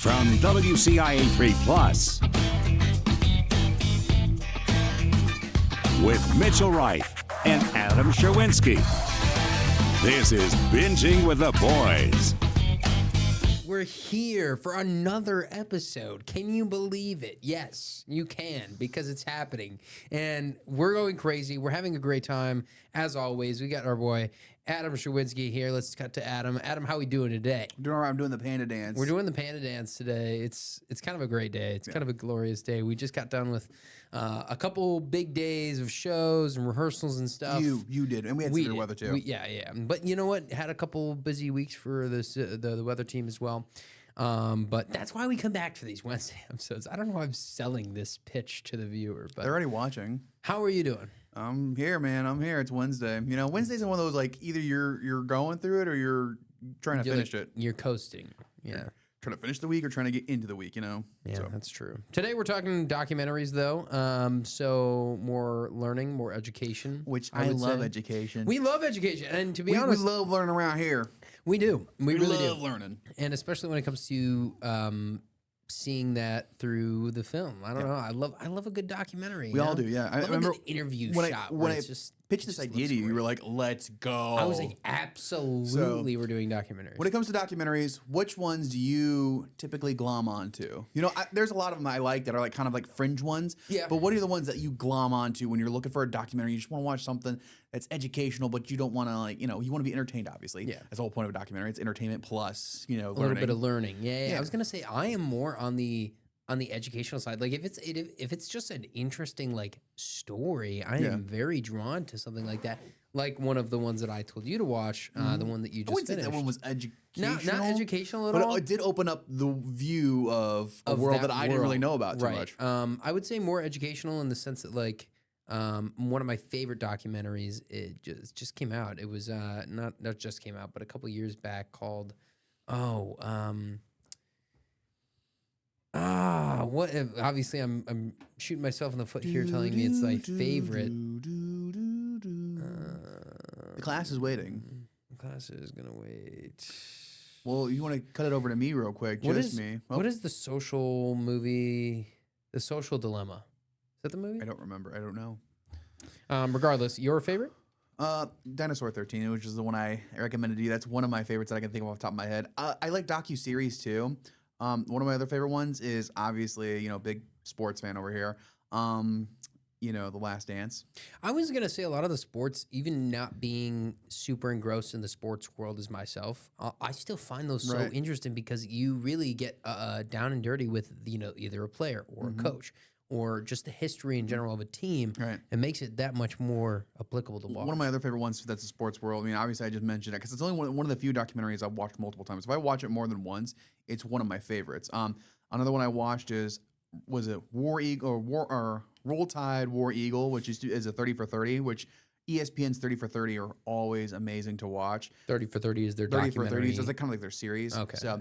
From WCIA 3 Plus, with Mitchell Wright and Adam Sherwinski. This is Binging with the Boys. We're here for another episode. Can you believe it? Yes, you can, because it's happening. And we're going crazy. We're having a great time. As always, we got our boy Adam Sherwinski here. Let's cut to Adam. Adam, how we doing today? I'm doing all right. I'm doing the panda dance. We're doing the panda dance today. It's kind of a great day. It's kind of a glorious day. We just got done with a couple big days of shows and rehearsals and stuff. You did, and we had severe weather too. Yeah. But you know what? Had a couple busy weeks for this the weather team as well. But that's why we come back for these Wednesday episodes. I don't know why I'm selling this pitch to the viewer, but They're already watching. How are you doing? I'm here, man. I'm here. It's Wednesday. You know, Wednesdays are one of those like either you're going through it or you're trying to finish it. You're coasting. Yeah. You're trying to finish the week or trying to get into the week, you know? Yeah, that's true. Today we're talking documentaries, though. So more learning, more education. Which I love education. We love education. And to be honest, we love learning around here. We do. We really love do. learning. And especially when it comes to seeing that through the film. I don't know. I love a good documentary. We all do, yeah. I remember a good interview shot when I pitched this idea to you, you were like, let's go. I was like, absolutely, we're doing documentaries. When it comes to documentaries, which ones do you typically glom onto? You know, there's a lot of them I like that are like kind of like fringe ones. Yeah. But what are the ones that you glom onto when you're looking for a documentary? You just want to watch something that's educational, but you don't want to you want to be entertained, obviously. Yeah. That's the whole point of a documentary. It's entertainment plus, a learning. little bit of learning. Yeah. I was gonna say I am more on the educational side. Like if it's just an interesting like story, I am very drawn to something like that. Like one of the ones that I told you to watch, the one that you just finished. That one was educational. Not educational at but all. It did open up the view of a world that I didn't really know about too much. I would say more educational in the sense that like one of my favorite documentaries, it just came out. It was not just came out, but a couple years back called obviously I'm shooting myself in the foot here telling me it's my favorite. The class is waiting. The class is gonna wait. Well, you want to cut it over to me real quick? What is the social movie? The Social Dilemma. Is that the movie? I don't remember. I don't know. Regardless, your favorite? Dinosaur 13, which is the one I recommended to you. That's one of my favorites that I can think of off the top of my head. I like docuseries too. One of my other favorite ones is obviously, big sports fan over here. The Last Dance. I was going to say a lot of the sports, even not being super engrossed in the sports world as myself, I still find those so interesting because you really get down and dirty with, either a player or a coach or just the history in general of a team. Right. It makes it that much more applicable to watch. One of my other favorite ones that's the sports world. I mean, obviously I just mentioned it because it's only one of the few documentaries I've watched multiple times. If I watch it more than once, it's one of my favorites. Another one I watched was it War Eagle or Roll Tide War Eagle, which is a 30 for 30, which ESPN's 30 for 30 are always amazing to watch. 30 for 30 is their 30 documentary. for 30, so it's like kind of like their series. Okay. So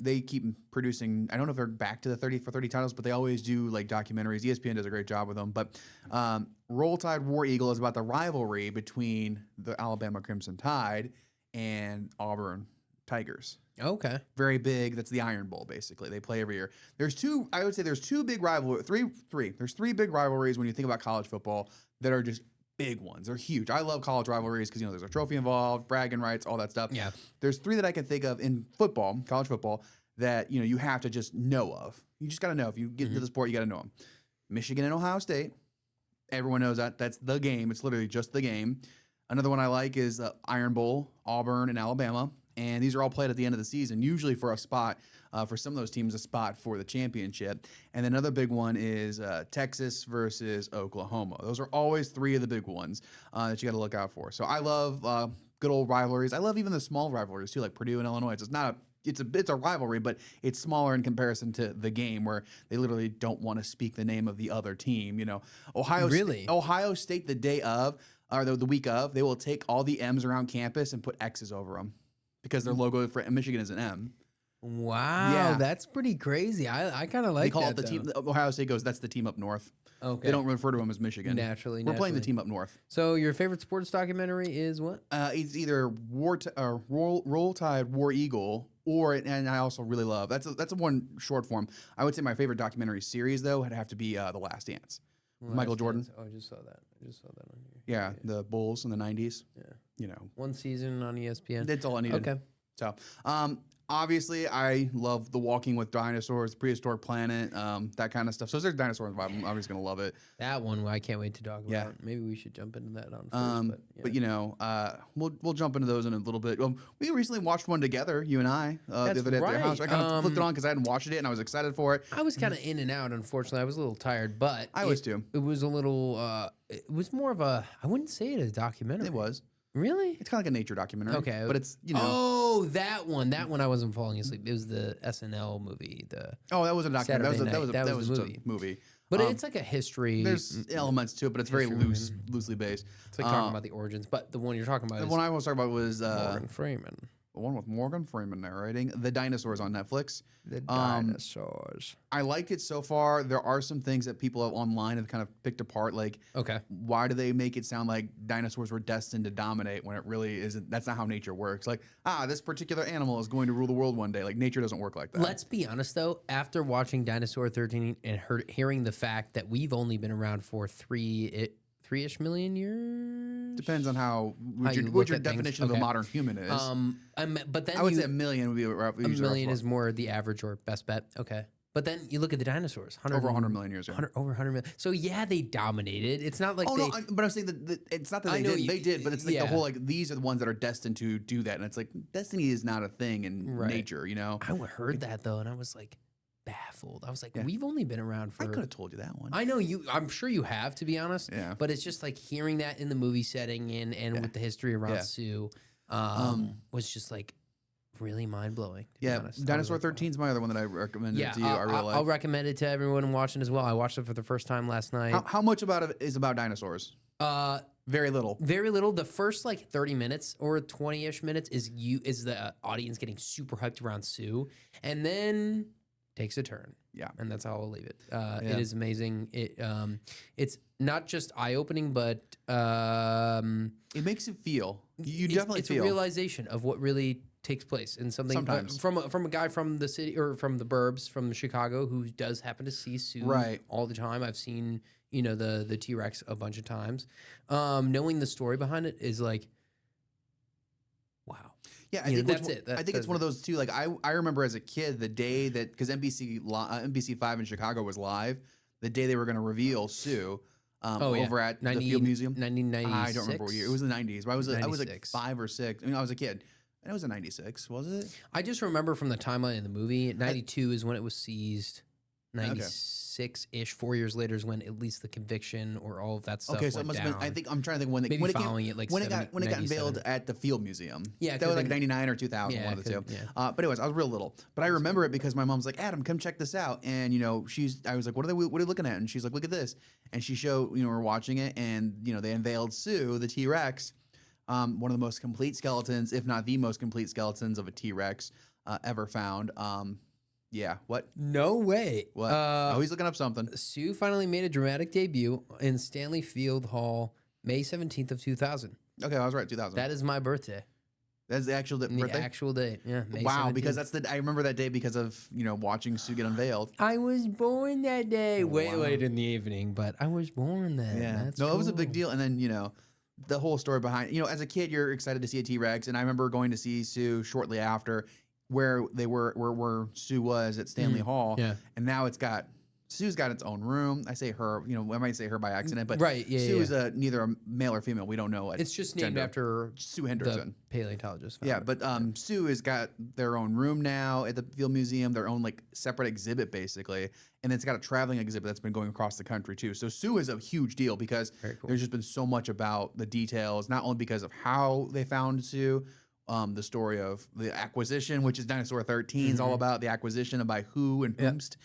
they keep producing, I don't know if they're back to the 30 for 30 titles, but they always do like documentaries. ESPN does a great job with them. But Roll Tide War Eagle is about the rivalry between the Alabama Crimson Tide and Auburn Tigers. Okay. Very big. That's the Iron Bowl, basically. They play every year. There's two big rivalries. There's three big rivalries when you think about college football that are just big ones. They're huge. I love college rivalries because, there's a trophy involved, bragging rights, all that stuff. Yeah. There's three that I can think of in football, college football, that, you have to just know of. You just got to know. If you get into the sport, you got to know them. Michigan and Ohio State. Everyone knows that. That's the game. It's literally just the game. Another one I like is Iron Bowl, Auburn and Alabama. And these are all played at the end of the season, usually for a spot, for some of those teams, a spot for the championship. And then another big one is Texas versus Oklahoma. Those are always three of the big ones that you got to look out for. So I love good old rivalries. I love even the small rivalries too, like Purdue and Illinois. It's a rivalry, but it's smaller in comparison to the game where they literally don't want to speak the name of the other team. Ohio State the day of or the week of, they will take all the M's around campus and put X's over them. Because their logo for Michigan is an M. Wow, that's pretty crazy. I kind of like that. They call it the team. Ohio State goes, that's the team up north. Okay. They don't refer to them as Michigan. Naturally. We're playing the team up north. So your favorite sports documentary is what? It's either Roll Tide War Eagle And I also really love that's a one short form. I would say my favorite documentary series though would have to be The Last Dance. Michael Jordan. Oh, I just saw that. On here. Yeah, the Bulls in the 90s. Yeah. You know, One season on ESPN. that's all I needed. Okay. So, obviously, I love the Walking with Dinosaurs, Prehistoric Planet, that kind of stuff. So, if there's dinosaurs involved, I'm obviously gonna love it. That one I can't wait to talk about. Yeah. Maybe we should jump into that on first. But you know, we'll jump into those in a little bit. We recently watched one together, you and I, the That's other day at their house. I right. kind of flipped it on because I hadn't watched it and I was excited for it. I was kind of in and out. Unfortunately, I was a little tired, but I was too. It was a little. It was more of a. I wouldn't say it a documentary. It was. Really? It's kind of like a nature documentary. Okay, but it's Oh, that one. That one I wasn't falling asleep. It was the SNL movie. That was a documentary. Saturday That was the a movie. But it's like a history. There's elements to it, but it's very loosely based. It's like talking about the origins. But the one you're talking about The is one I was talking about was Morgan Freeman. the one with Morgan Freeman narrating The Dinosaurs on Netflix. The dinosaurs. I like it so far. There are some things that people online have kind of picked apart. Like, Okay. why do they make it sound like dinosaurs were destined to dominate when it really isn't? That's not how nature works. Like, this particular animal is going to rule the world one day. Like, nature doesn't work like that. Let's be honest, though. After watching Dinosaur 13 and hearing the fact that we've only been around for three-ish million years. Depends on what you your look at definition things. of a Okay. modern human is. But then I would say a million would be a million is more the average or best bet. Okay. But then you look at the dinosaurs. over 100 million years. Yeah. Over 100 million. So yeah, they dominated. It's not like But I'm saying that it's not that I they know did. They did, but it's like yeah. the whole like these are the ones that are destined to do that, and it's like destiny is not a thing in nature. You know, I heard that though, and I was like baffled. I was like, Yeah. we've only been around for. I could have told you that one. I know you. I'm sure you have, to be honest. Yeah. But it's just like hearing that in the movie setting and with the history around Yeah. Sue, was just like really mind blowing. Yeah, be honest. Dinosaur I was like, 13 is my other one that I recommended Yeah, to you. I really like. I'll recommend it to everyone watching as well. I watched it for the first time last night. How much about it is about dinosaurs? Very little. Very little. The first like 30 minutes or 20-ish minutes is the audience getting super hyped around Sue, and then takes a turn. Yeah. And that's how I'll leave it. It is amazing. It's not just eye opening, but It makes it feel. You definitely it's feel. a realization of what really takes place in something Sometimes. from a guy from the city or from the burbs from Chicago who does happen to see Sue Right. all the time. I've seen the T-Rex a bunch of times. Knowing the story behind it is like, wow. Yeah, I think it's one of those too. Like I remember as a kid the day that because NBC5 in Chicago was live, the day they were going to reveal Sue over at the Field Museum. 1996. I don't remember what year. It was the 90s. But I was like 96. 5 or 6. I mean, I was a kid. And it was in 96, was it? I just remember from the timeline in the movie, 92 is when it was seized. 96-ish, 4 years later is when at least the conviction or all of that stuff Okay, so it went must down. have been. I think I'm trying to think when Maybe it following it like when it got 97. unveiled at the Field Museum. Yeah, that was like could've been- 99 or 2000, Yeah, one of the two. yeah. But anyways, I was real little, but I remember it because my mom's like, Adam, come check this out, and I was like, what are you looking at? And she's like, look at this, and she showed, we're watching it, and they unveiled Sue, the T-Rex, one of the most complete skeletons, if not the most complete skeletons of a T-Rex ever found. Yeah, what? No way. What? He's looking up something. Sue finally made a dramatic debut in Stanley Field Hall May 17th of 2000. Okay, I was right, 2000. That is my birthday. That's the actual birthday? The actual date. Yeah. May Wow, 17th. because I remember that day because of, watching Sue get unveiled. I was born that day. Way Wow. late in the evening, but I was born then. Yeah. That's It was a big cool. deal. And then, the whole story behind, as a kid, you're excited to see a T-Rex. And I remember going to see Sue shortly after where Sue was at Stanley Hall. Yeah. And now Sue's got its own room. I say her, I might say her by accident, but Right, yeah, Sue yeah. is neither a male or female. We don't know what It's just named gender. after Sue the Henderson. paleontologist. Yeah, but Sue has got their own room now at the Field Museum, their own separate exhibit basically, and it's got a traveling exhibit that's been going across the country too. So Sue is a huge deal because Very cool. there's just been so much about the details, not only because of how they found Sue, the story of the acquisition, which is Dinosaur 13 is all about the acquisition and by who and whomst.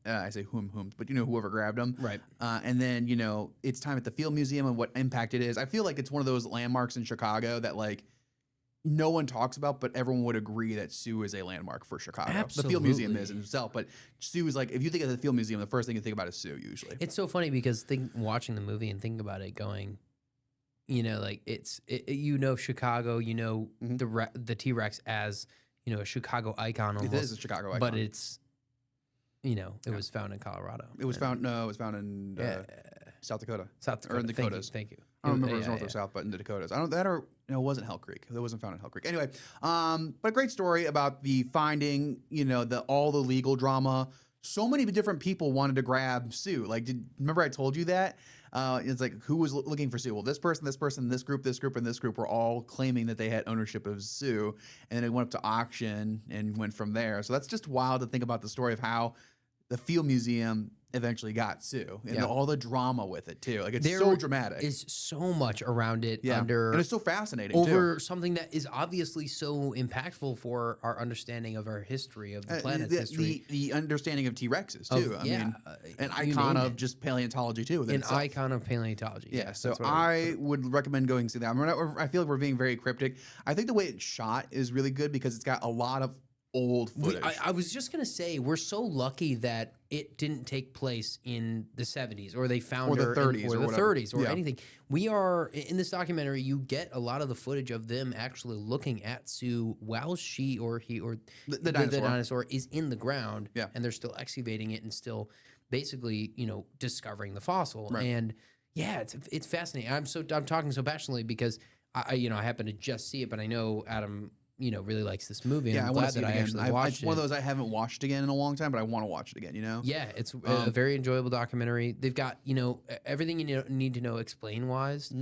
I say whom, but whoever grabbed them. Right. And then, it's time at the Field Museum and what impact it is. I feel like it's one of those landmarks in Chicago that no one talks about, but everyone would agree that Sue is a landmark for Chicago. The Field Museum is Absolutely. in itself, but Sue is if you think of the Field Museum, the first thing you think about is Sue usually. It's so funny because watching the movie and thinking about it going, Chicago, the T-Rex as, a Chicago icon almost. It is a Chicago icon. But it's, it was found in Colorado. It was found in South Dakota. South Dakota. Or in the Dakotas. Thank you. I don't remember if it was North or South, but in the Dakotas. I don't that or no, it wasn't Hell Creek. It wasn't found in Hell Creek. Anyway, but a great story about the finding, all the legal drama. So many different people wanted to grab Sue. Like, remember I told you that? It's like, who was looking for Sue? Well, this person, this group, and this group were all claiming that they had ownership of Sue. And then it went up to auction and went from there. So that's just wild to think about the story of how the Field Museum eventually got Sue and all the drama with it too. Like it's so dramatic. Is so much around it and it's so fascinating over something that is obviously so impactful for our understanding of our history of the planet's history. The understanding of T-Rexes too. I mean, an icon of just paleontology too. An icon of paleontology. Yeah. So I would recommend going to see that. I feel like we're being very cryptic. I think the way it's shot is really good because it's got a lot of old footage. I was just gonna say we're so lucky that it didn't take place in the 70s or they found her 30s or the 30s or anything. We are in this documentary. You get a lot of the footage of them actually looking at Sue while she or he or the dinosaur is in the ground, and they're still excavating it and still basically discovering the fossil. Right. And it's fascinating. I'm talking so passionately because I happen to just see it, but I know Adam really likes this movie. And I'm glad that I actually watched it. It's one of those I haven't watched again in a long time, but I want to watch it again, Yeah, it's a very enjoyable documentary. They've got, everything you need to know explain-wise.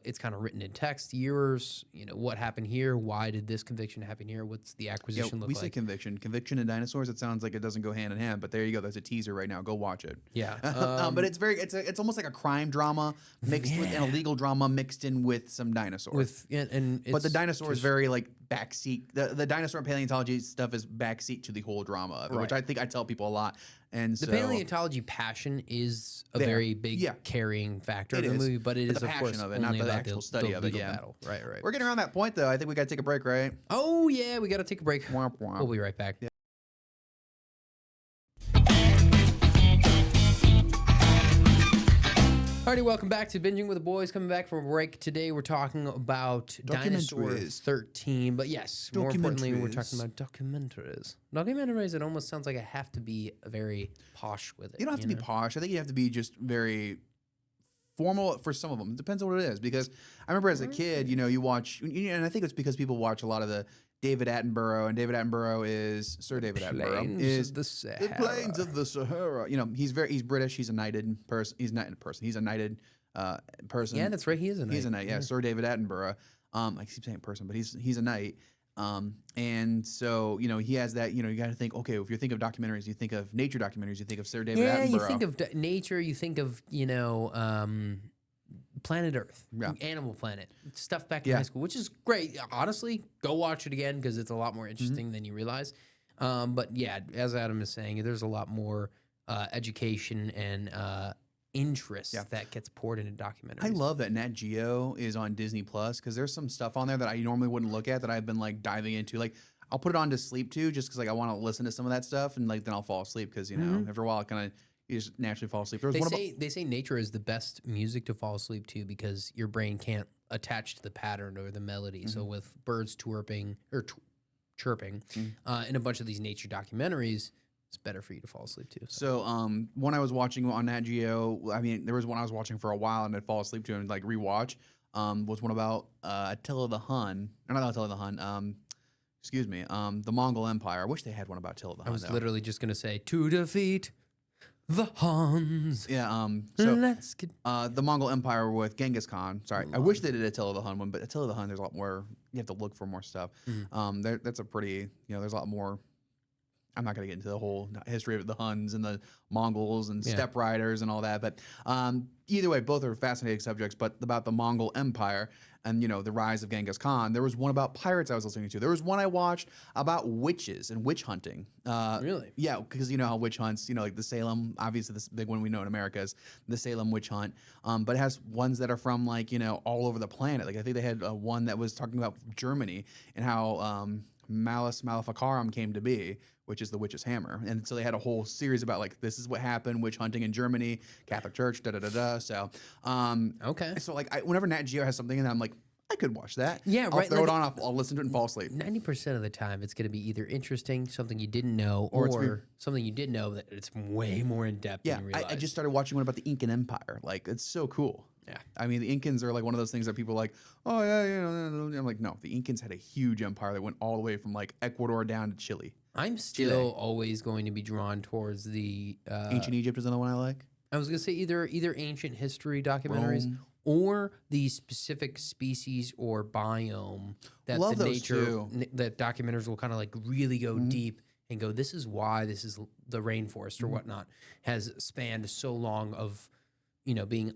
It's kind of written in text, years, what happened here, why did this conviction happen here, what's the acquisition look like? We say conviction and dinosaurs, it sounds like it doesn't go hand in hand, but there you go. There's a teaser right now. Go watch it. Yeah. But it's almost like a crime drama mixed with an illegal drama mixed in with some dinosaurs. But the dinosaur is very like backseat. The dinosaur and paleontology stuff is backseat to the whole drama of it, which I think I tell people a lot. And the paleontology passion is a very big carrying factor of the movie, but it is the of course of it, only not the about actual study of it. Yeah, battle. Right. We're getting around that point though. I think we got to take a break, right? Oh yeah, we got to take a break. Womp womp. We'll be right back. Yeah. Alrighty, welcome back to Binging with the Boys. Coming back from a break today, we're talking about Dinosaur 13. But yes, more importantly, we're talking about documentaries. Documentaries, it almost sounds like I have to be very posh with it. You don't have to be posh. I think you have to be just very formal for some of them. It depends on what it is. Because I remember as a kid, you watch, and I think it's because people watch a lot of the David Attenborough, and David Attenborough is Sir David Attenborough is the Plains of the Sahara. He's British. He's a knighted person. He's not a person. He's a knighted person. Yeah, that's right. He is a knight. He's a knight. Yeah, Sir David Attenborough. I keep saying person, but he's a knight. And so he has that. You got to think. Okay, if you think of documentaries, you think of nature documentaries. You think of Sir David Attenborough. Yeah, you think of nature. You think of Planet Earth, Animal Planet, stuff back in high school, which is great. Honestly, go watch it again because it's a lot more interesting than you realize. But yeah, as Adam is saying, there's a lot more education and interest that gets poured into documentaries. I love that Nat Geo is on Disney Plus because there's some stuff on there that I normally wouldn't look at that I've been like diving into. Like I'll put it on to sleep too, just because like I want to listen to some of that stuff and like then I'll fall asleep because after a while it kind of. You just naturally fall asleep. They say nature is the best music to fall asleep to because your brain can't attach to the pattern or the melody. So with birds chirping in a bunch of these nature documentaries, it's better for you to fall asleep to. So one I was watching on Nat Geo, there was one I was watching for a while and I'd fall asleep to and like rewatch, was one about Attila the Hun. Or not Attila the Hun. Excuse me. The Mongol Empire. I wish they had one about Attila the Hun. I was literally just going to say, to defeat the Huns. Yeah, so the Mongol Empire with Genghis Khan. Sorry, I wish they did Attila the Hun one, but Attila the Hun, there's a lot more. You have to look for more stuff. That's a pretty, there's a lot more. I'm not going to get into the whole history of the Huns and the Mongols and steppe riders and all that, but either way, both are fascinating subjects. But about the Mongol Empire and the rise of Genghis Khan, there was one about pirates I was listening to. There was one I watched about witches and witch hunting. Really? Yeah, because how witch hunts, like the Salem, obviously this big one we know in America is the Salem witch hunt. But it has ones that are from like all over the planet. Like I think they had one that was talking about Germany and how Malus Maleficarum came to be, which is the witch's hammer. And so they had a whole series about like, this is what happened, witch hunting in Germany, Catholic Church, da-da-da-da. So, okay. So like whenever Nat Geo has something in that, I'm like, I could watch that. Yeah, I'll right, throw like- it on. I'll listen to it and fall asleep. 90% of the time, it's going to be either interesting, something you didn't know, Or it's or something you did know that it's way more in depth Yeah, than you realize. I just started watching one about the Incan Empire. Like, it's so cool. Yeah. I mean, the Incans are like one of those things that people are like, oh, yeah, you know. I'm like, no, the Incans had a huge empire that went all the way from like Ecuador down to Chile. I'm still always going to be drawn towards the Ancient Egypt is another one I like. I was gonna say either ancient history documentaries Rome. or the specific species or biome that Love the those nature too. that documentaries will kind of like really go deep and go, this is why this is the rainforest or whatnot has spanned so long of being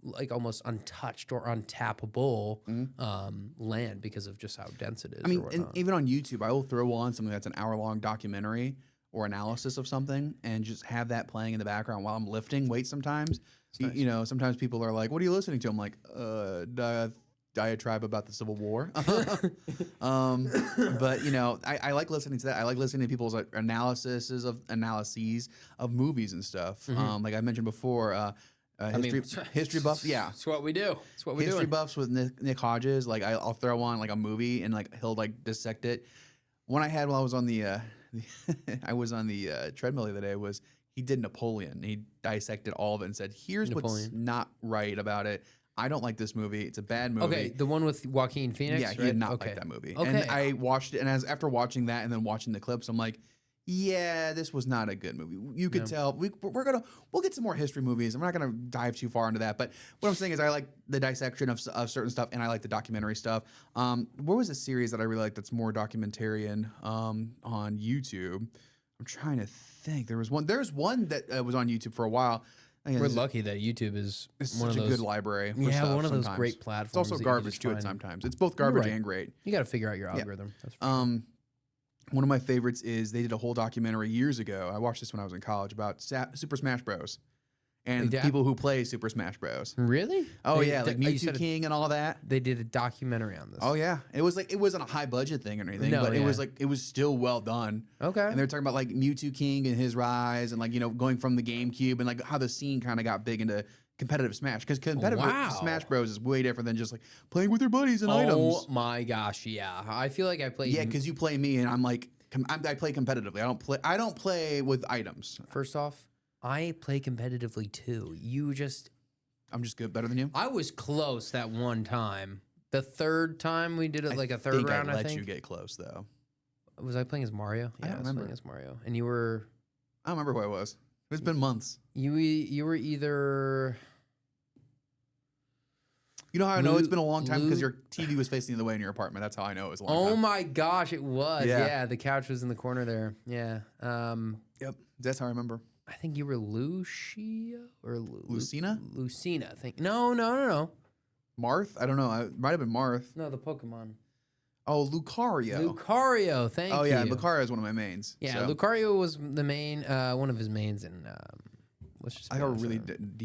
like almost untouched or untappable land because of just how dense it is. I mean, or and whatnot. even on YouTube, I will throw on something that's an hour-long documentary or analysis of something and just have that playing in the background while I'm lifting weights sometimes. You know, sometimes people are like, what are you listening to? I'm like, diatribe about the Civil War. But, I like listening to that. I like listening to people's analyses of movies and stuff. Like I mentioned before, history buffs. Yeah. It's what we do. It's what we do. History buffs with Nick Hodges. Like I'll throw on like a movie and like he'll like dissect it. One I had while I was on the treadmill the other day was he did Napoleon. He dissected all of it and said, "Here's what's Napoleon. not right about it. I don't like this movie. It's a bad movie." Okay, the one with Joaquin Phoenix. Yeah, he right? did not Okay. like that movie. Okay. And I watched it, and after watching that and then watching the clips, I'm like, yeah, this was not a good movie. You could tell. We'll get some more history movies. I'm not gonna dive too far into that. But what I'm saying is, I like the dissection of certain stuff, and I like the documentary stuff. What was a series that I really like that's more documentarian on YouTube? I'm trying to think. There's one that was on YouTube for a while. We're lucky that YouTube is It's one such of a those, good library. For Yeah, stuff one of those sometimes. great platforms. It's also that you can garbage just to it find. sometimes. It's both garbage right. and great. You got to figure out your algorithm. That's for sure. One of my favorites is they did a whole documentary years ago. I watched this when I was in college about Super Smash Bros. And They people who play Super Smash Bros. Really? Oh They- yeah, like you Mewtwo said King and all that. They did a documentary on this. Oh yeah, it wasn't a high budget thing or anything, No, but yeah. it was still well done. Okay. And they're talking about like Mewtwo King and his rise, and like going from the GameCube and like how the scene kind of got big into competitive Smash, because competitive Wow. Smash Bros is way different than just like playing with your buddies and Oh items. my gosh, yeah. I feel like I played. Yeah, because you play me and I'm like I play competitively. I don't play with items. First off, I play competitively too. I'm just good, better than you. I was close that one time. The third time we did it like a third think round, I I let think. you get close though. Was I playing as Mario? I Yeah, don't I was remember. playing as Mario. And you were I don't remember who I was. It's been months. you were either You know how I know it's been a long time? Because Lou- your TV was facing the other way in your apartment. That's how I know it was a long Oh time. my gosh, it was. Yeah. Yeah. The couch was in the corner there. Yeah. Yep, that's how I remember. I think you were Lucia or Lucina? Lucina, I think. No. Marth? I don't know. It might have been Marth. No, the Pokemon. Oh, Lucario. Lucario, thank you. Oh yeah, Lucario is one of my mains. Yeah, so. Lucario was the main, one of his mains, and let's just. I be got honest, really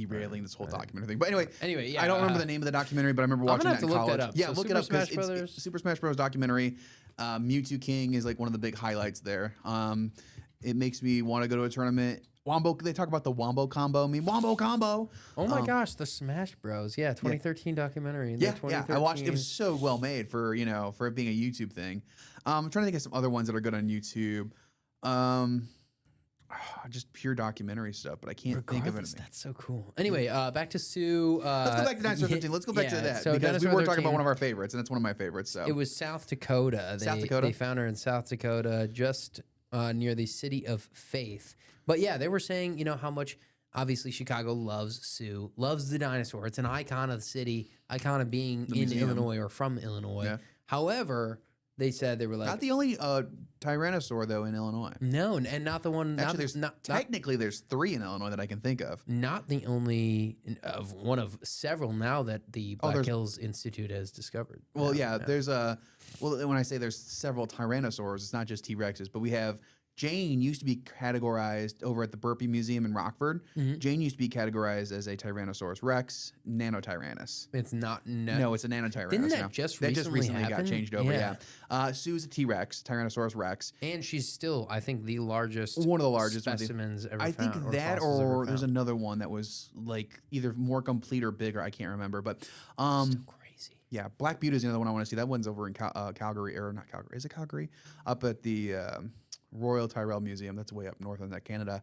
derailing this whole documentary thing. But anyway, Anyway, yeah, I don't remember the name of the documentary, but I remember I'm watching gonna that have in to look college. that up. Yeah, So look Super it up because Smash Brothers? it's Super Smash Bros. Documentary. Mewtwo King is like one of the big highlights there. It makes me want to go to a tournament. Wombo. They talk about the Wombo combo. I mean, Wombo combo. Oh my gosh, the Smash Bros. Yeah, 2013 documentary. Yeah, I watched. It was so well made for for it being a YouTube thing. I'm trying to think of some other ones that are good on YouTube. Just pure documentary stuff, but I can't think of Regardless, anything. that's so cool. Anyway, back to Sue. Let's go back to Dinosaur 13. Let's go back to that because we Dinosaur were talking about 13, one of our favorites, and it's one of my favorites. So It was South Dakota. South Dakota? They found her in South Dakota, just near the city of Faith. But yeah, they were saying, how much obviously Chicago loves Sue, loves the dinosaur. It's an icon of the city, icon of being in museum. Illinois or from Illinois. Yeah. However, they said they were like, not the only Tyrannosaur though in Illinois. no, and not the one. Actually, there's technically there's 3 in Illinois that I can think of. not the only of one of several now that the Black there's- Hills Institute has discovered. Well, yeah, there's when I say there's several Tyrannosaurs, it's not just T-Rexes, but we have Jane used to be categorized over at the Burpee Museum in Rockford. Jane used to be categorized as a Tyrannosaurus Rex, Nanotyrannus. It's not. No, it's a Nanotyrannus. Didn't that now. just that recently just recently got happen? changed over? Yeah. Yeah. Sue's a T-Rex, Tyrannosaurus Rex. And she's still, I think, the largest. One of the largest specimens ever I found. think or that, fossils ever or there's found. another one that was like either more complete or bigger. I can't remember, but Still crazy. Yeah, Black Beauty is another one I want to see. That one's over in Calgary, or not Calgary. Is it Calgary? Up at the Royal Tyrrell Museum. That's way up north in that Canada.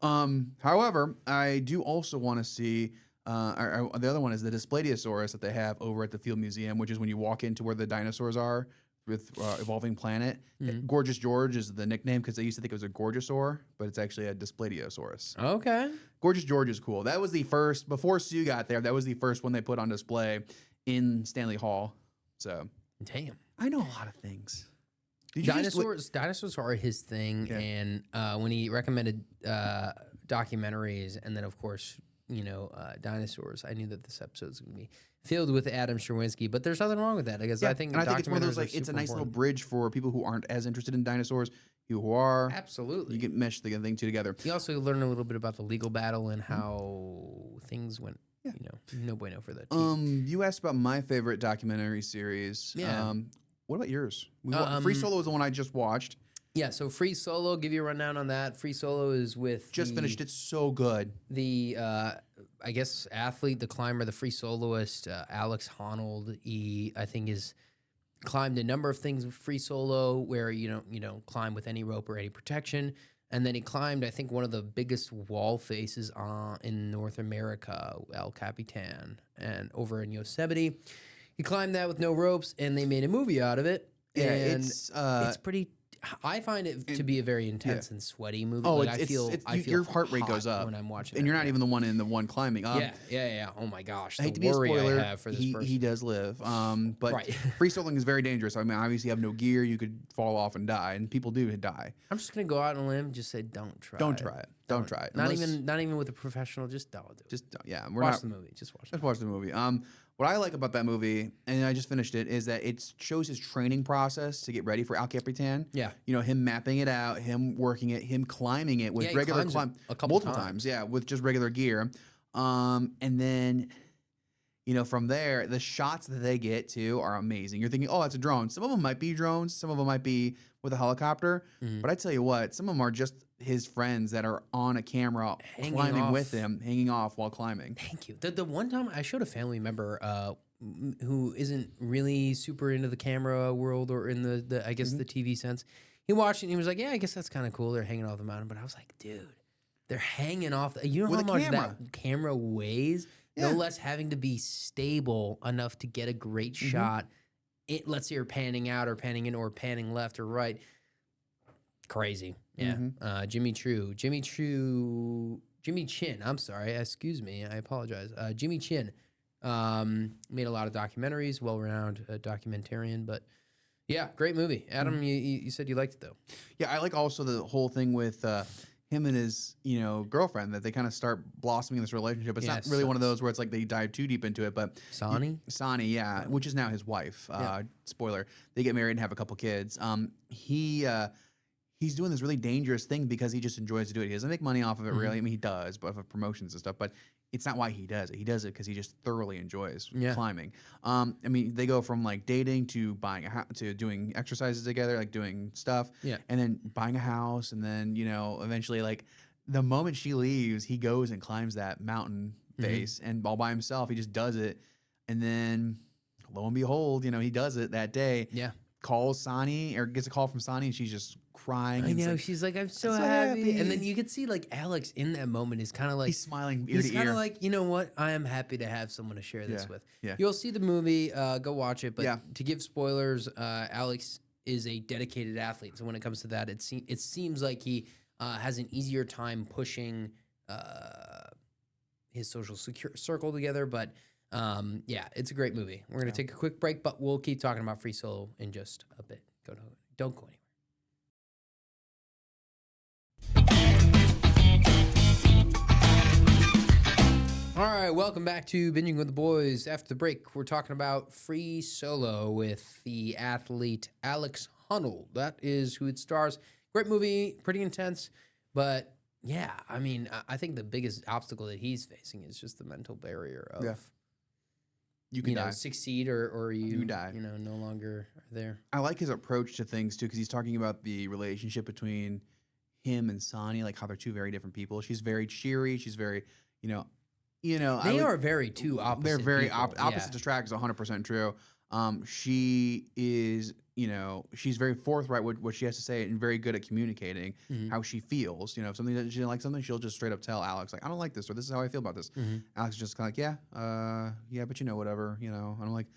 However, I do also want to see. The other one is the Dyspladiosaurus that they have over at the Field Museum, which is when you walk into where the dinosaurs are with Evolving Planet. Gorgeous George is the nickname because they used to think it was a Gorgosaur, but it's actually a Dyspladiosaurus. Okay. Gorgeous George is cool. That was the first, before Sue got there, that was the first one they put on display in Stanley Hall. So, Damn. I know a lot of things. Did you Dinosaurs are his thing, Yeah. and when he recommended documentaries, and then of course, dinosaurs, I knew that this episode was going to be filled with Adam Sherwinski. But there's nothing wrong with that because I think it's one of those, like, it's a nice little bridge for people who aren't as interested in dinosaurs, you who are. Absolutely, you can mesh the thing two together. You also learn a little bit about the legal battle and how things went. Yeah. No bueno for that team. You asked about my favorite documentary series. Yeah. What about yours? Free Solo is the one I just watched. Yeah, so Free Solo, give you a rundown on that. Free Solo is with Finished it. So good. The I guess athlete, the climber, the free soloist, Alex Honnold. He, I think, is climbed a number of things with free solo where you don't climb with any rope or any protection. And then he climbed, I think, one of the biggest wall faces in North America, El Capitan, and over in Yosemite. He climbed that with no ropes, and they made a movie out of it. Yeah, and it's pretty. I find it to be a very intense and sweaty movie. Oh, like, I feel your heart rate hot goes up when I'm watching. and you're not even the one climbing. Yeah. Oh my gosh, I hate to the be a worry spoiler. I have for this person. He does live, but Right. free soloing is very dangerous. I mean, obviously, you have no gear. You could fall off and die, and people do die. I'm just gonna go out on a limb and just say, don't try. Don't try it. Don't try it. Not even with a professional. Just don't do it. Just yeah. Watch the movie. Just watch. Let's watch the movie. What I like about that movie, and I just finished it, is that it shows his training process to get ready for El Capitan. Yeah. Him mapping it out, him working it, him climbing it with regular climb a couple multiple times. Yeah, with just regular gear. And then, from there, the shots that they get too are amazing. You're thinking, oh, that's a drone. Some of them might be drones. Some of them might be with a helicopter. But I tell you what, some of them are just his friends that are on a camera climbing with him, hanging off while climbing. Thank you. The one time I showed a family member who isn't really super into the camera world or in the I guess the TV sense. He watched it and he was like, yeah, I guess that's kind of cool. They're hanging off the mountain. But I was like, dude, they're hanging off. You know With how a much camera. that camera weighs? Yeah. No less having to be stable enough to get a great shot. Let's say you're panning out or panning in or panning left or right. Crazy. Yeah. Jimmy Chin. I'm sorry. Excuse me. I apologize. Jimmy Chin made a lot of documentaries, well-renowned documentarian, but yeah, great movie. Adam, you said you liked it though. Yeah, I like also the whole thing with him and his girlfriend, that they kind of start blossoming this relationship. It's not really one of those where it's like they dive too deep into it, but Sonny, yeah, which is now his wife. Spoiler: they get married and have a couple kids. He's doing this really dangerous thing because he just enjoys to do it. He doesn't make money off of it, really. I mean, he does, but of promotions and stuff. But it's not why he does it. He does it because he just thoroughly enjoys climbing. I mean, they go from like dating to buying a house to doing exercises together, like doing stuff, and then buying a house, and then eventually, like the moment she leaves, he goes and climbs that mountain face, and all by himself, he just does it, and then lo and behold, he does it that day. Yeah. Calls Sonny or gets a call from Sonny, and she's just crying. I know. She's like, I'm so happy. And then you could see like Alex in that moment is kind of like he's smiling ear to ear. He's kind of like, you know what? I am happy to have someone to share this with. Yeah. You'll see the movie. Go watch it. But to give spoilers, Alex is a dedicated athlete. So when it comes to that, it seems like he has an easier time pushing his social circle together. But yeah, it's a great movie. We're going to take a quick break, but we'll keep talking about Free Solo in just a bit. Don't go anywhere. All right, welcome back to Binging with the Boys. After the break, we're talking about Free Solo with the athlete Alex Honnold. That is who it stars. Great movie, pretty intense, but yeah, I mean, I think the biggest obstacle that he's facing is just the mental barrier of you can die. Succeed or you die. No longer are there. I like his approach to things too, because he's talking about the relationship between him and Sonny, like how they're two very different people. She's very cheery. She's very, you know, They are very two opposite. they're very people. opposite attract is 100% true. She is, you know, she's very forthright with what she has to say and very good at communicating how she feels. You know, if something that she didn't like something, she'll just straight up tell Alex, like, I don't like this, or this is how I feel about this. Alex is just kind of like, yeah, but you know, whatever, you know. And I'm like,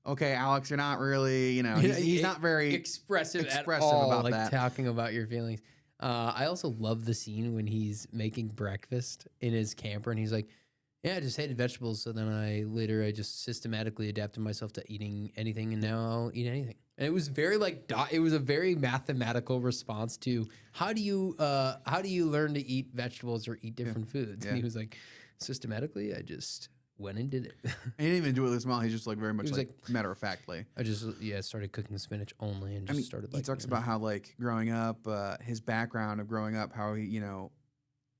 okay, Alex, you're not really, you know, he's not very expressive at all, about like that. talking about your feelings. I also love the scene when he's making breakfast in his camper, and he's like, yeah, I just hated vegetables. So then I just systematically adapted myself to eating anything, and now I'll eat anything. And it was very it was a very mathematical response to how do you learn to eat vegetables or eat different foods? Yeah. And he was like, systematically, I just went and did it. And he didn't even do it with a smile. He's just like very much was like matter of factly. I just started cooking spinach only, and just started. He talks about how like growing up, his background of growing up, how he, you know,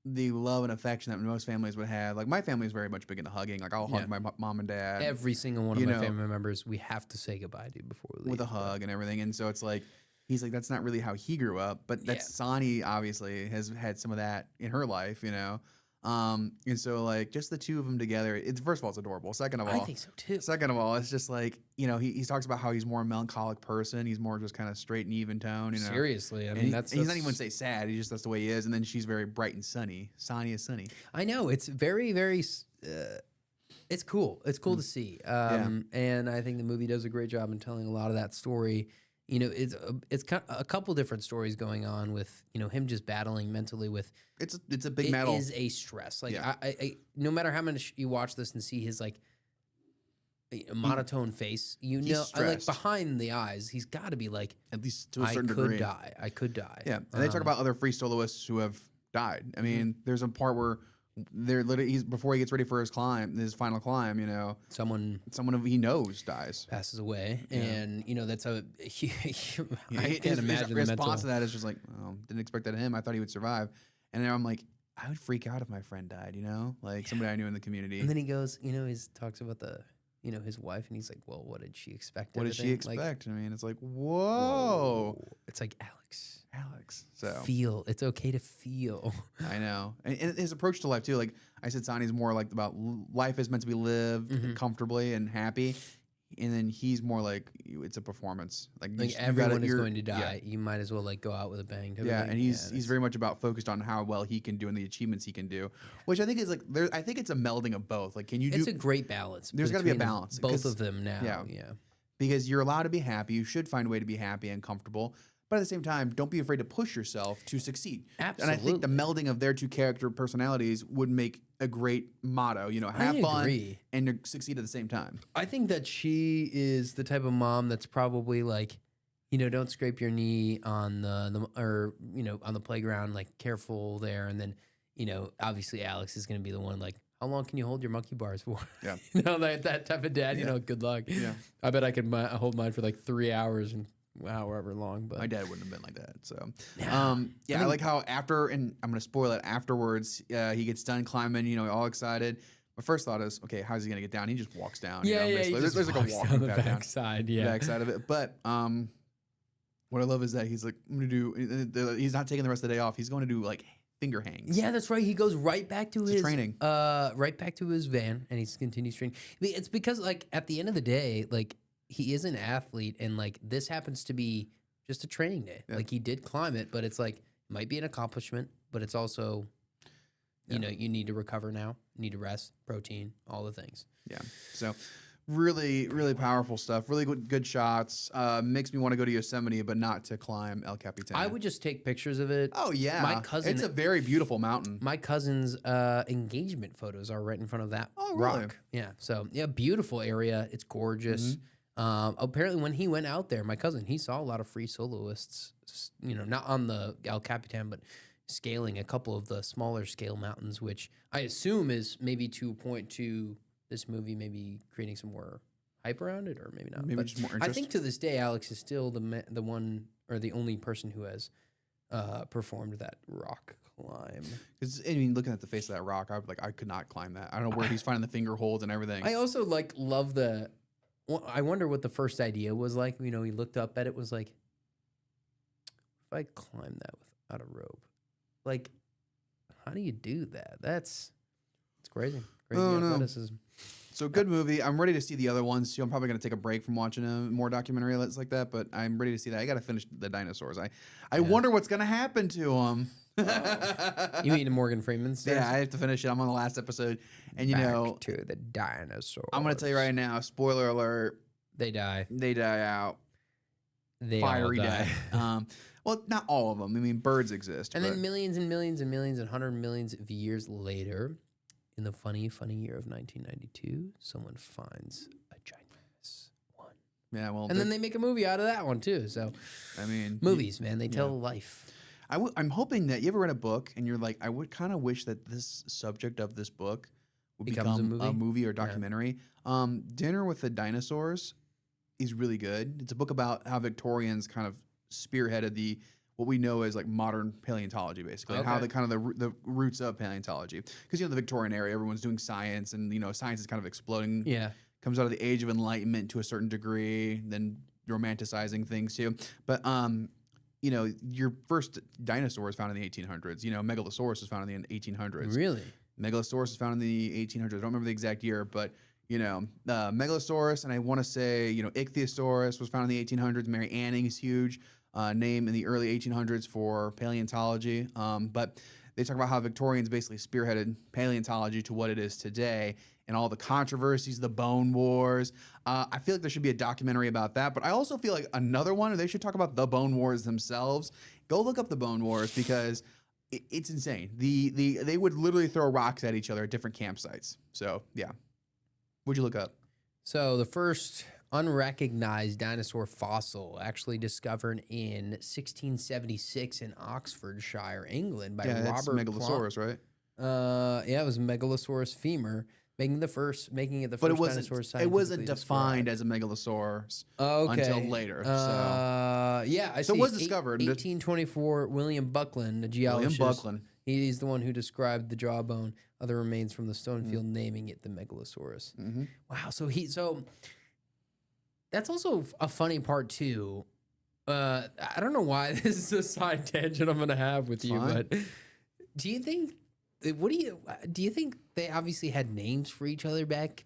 the love and affection that most families would have. Like my family is very much big into hugging. Like I'll hug my mom and dad. Every single one of my family members, we have to say goodbye to before we leave. With a hug and everything. And so it's like, he's like, that's not really how he grew up. But that's Sonny obviously has had some of that in her life, you know. And so like just the two of them together, it's first of all, it's adorable. Second of all, I think so too. Second of all, it's just like, you know, he talks about how he's more a melancholic person. He's more just kind of straight and even tone, you know. Seriously. I mean, he's not even say sad. He's just, that's the way he is. And then she's very bright and sunny. Sonny is sunny. I know. It's very, very, it's cool. It's cool to see. And I think the movie does a great job in telling a lot of that story. You know, it's a couple different stories going on with, you know, him just battling mentally with. It's a big metal. It is a stress. Like I no matter how much you watch this and see his like monotone face, you know, like behind the eyes, he's got to be like, at least to a certain degree. I could die. Yeah, and they talk about other free soloists who have died. I mean, there's a part where they're literally before he gets ready for his final climb, you know, someone he knows dies, passes away, and you know that's I can't his imagine. His response to that is just like, oh, didn't expect that of him. I thought he would survive, and then I'm like, I would freak out if my friend died, you know, like somebody I knew in the community. And then he goes, you know, he talks about his wife, and he's like, well, what did she expect? What did she expect? Like, I mean, it's like, whoa. It's like Alex. So feel. It's okay to feel. I know. And his approach to life too. Like I said, Sonny's more like about life is meant to be lived comfortably and happy. And then he's more like, it's a performance. Like everyone is going to die. You might as well like go out with a bang. And he's very much about focused on how well he can do and the achievements he can do, which I think is like I think it's a melding of both. Like, can you do? It's a great balance. There's got to be a balance. Both of them now. Yeah. Because you're allowed to be happy. You should find a way to be happy and comfortable. But at the same time, don't be afraid to push yourself to succeed. Absolutely. And I think the melding of their two character personalities would make a great motto. You know, have fun and succeed at the same time. I think that she is the type of mom that's probably like, you know, don't scrape your knee on on the playground, like careful there. And then, you know, obviously Alex is going to be the one like, how long can you hold your monkey bars for? Yeah. You know, that type of dad, you know, good luck. Yeah. I bet I could hold mine for like 3 hours and however long, but my dad wouldn't have been like that. So, I like how after, and I'm gonna spoil it. Afterwards, he gets done climbing, you know, all excited. My first thought is, okay, how's he gonna get down? He just walks down. Yeah, you know, yeah. There's like a walking down the backside, backside of it. But what I love is that he's like, I'm gonna do. He's not taking the rest of the day off. He's going to do like finger hangs. Yeah, that's right. He goes right back to his training. Right back to his van, and he continues training. It's because like at the end of the day, like. He is an athlete, and like this happens to be just a training day. Yeah. Like he did climb it, but it's like it might be an accomplishment, but it's also, you know, you need to recover now, you need to rest, protein, all the things. Yeah. So really, really powerful stuff. Really good shots. Makes me want to go to Yosemite, but not to climb El Capitan. I would just take pictures of it. Oh yeah, my cousin. It's a very beautiful mountain. My cousin's engagement photos are right in front of that really? rock. Yeah. So yeah, beautiful area. It's gorgeous. Apparently when he went out there, my cousin, he saw a lot of free soloists, you know, not on the El Capitan, but scaling a couple of the smaller scale mountains, which I assume is maybe to point to this movie, maybe creating some more hype around it, or maybe not. Maybe just more interest. I think to this day, Alex is still the one or the only person who has performed that rock climb. Because I mean, looking at the face of that rock, I could not climb that. I don't know where he's finding the finger holds and everything. I also love the. Well, I wonder what the first idea was like. You know, he looked up at it, was like, if I climb that without a rope, like, how do you do that? It's crazy. Crazy Oh, no. athleticism. So good movie. I'm ready to see the other ones too. I'm probably gonna take a break from watching more documentary like that, but I'm ready to see that. I gotta finish the dinosaurs. I wonder what's gonna happen to them. You mean Morgan Freeman's? Yeah, I have to finish it. I'm on the last episode, and Back to the dinosaurs. I'm gonna tell you right now. Spoiler alert: They die. they die out. They Fiery all die. death. Well, not all of them. I mean, birds exist. And but then millions and millions and millions and hundred millions of years later, in the funny year of 1992, someone finds a ginormous one. yeah, well, And then they make a movie out of that one too. So I mean, movies, man, they tell life. I'm hoping that you ever read a book and you're like, I would kind of wish that this subject of this book would Becomes become a movie? or documentary. Dinner with the Dinosaurs is really good. It's a book about how Victorians kind of spearheaded what we know as like modern paleontology, basically, and how Okay. the kind of the roots of paleontology. Because the Victorian era, everyone's doing science, and science is kind of exploding. Yeah. Comes out of the Age of Enlightenment to a certain degree, then romanticizing things too. But your first dinosaur was found in the 1800s. Megalosaurus was found in the 1800s. Really? Megalosaurus was found in the 1800s. I don't remember the exact year, but Megalosaurus, and I want to say Ichthyosaurus was found in the 1800s. Mary Anning is huge name in the early 1800s for paleontology. But they talk about how Victorians basically spearheaded paleontology to what it is today, and all the controversies, the Bone Wars. I feel like there should be a documentary about that, but I also feel like another one, they should talk about the Bone Wars themselves. Go look up the Bone Wars because it's insane. They would literally throw rocks at each other at different campsites. So yeah, what'd you look up? So the first unrecognized dinosaur fossil actually discovered in 1676 in Oxfordshire, England by That's Robert Megalosaurus, right? Yeah, it was Megalosaurus femur, making it the first But dinosaur it scientifically wasn't defined described. as a Megalosaurus Okay. until later. Yeah, I So see. it was discovered. 1824. William Buckland, a geologist. Buckland. He's the one who described the jawbone of the remains from the stone field, naming it the Megalosaurus. Mm-hmm. Wow. So that's also a funny part too. I don't know why this is a side tangent I'm gonna have with you, Fine. but do you think? What do you think they obviously had names for each other back?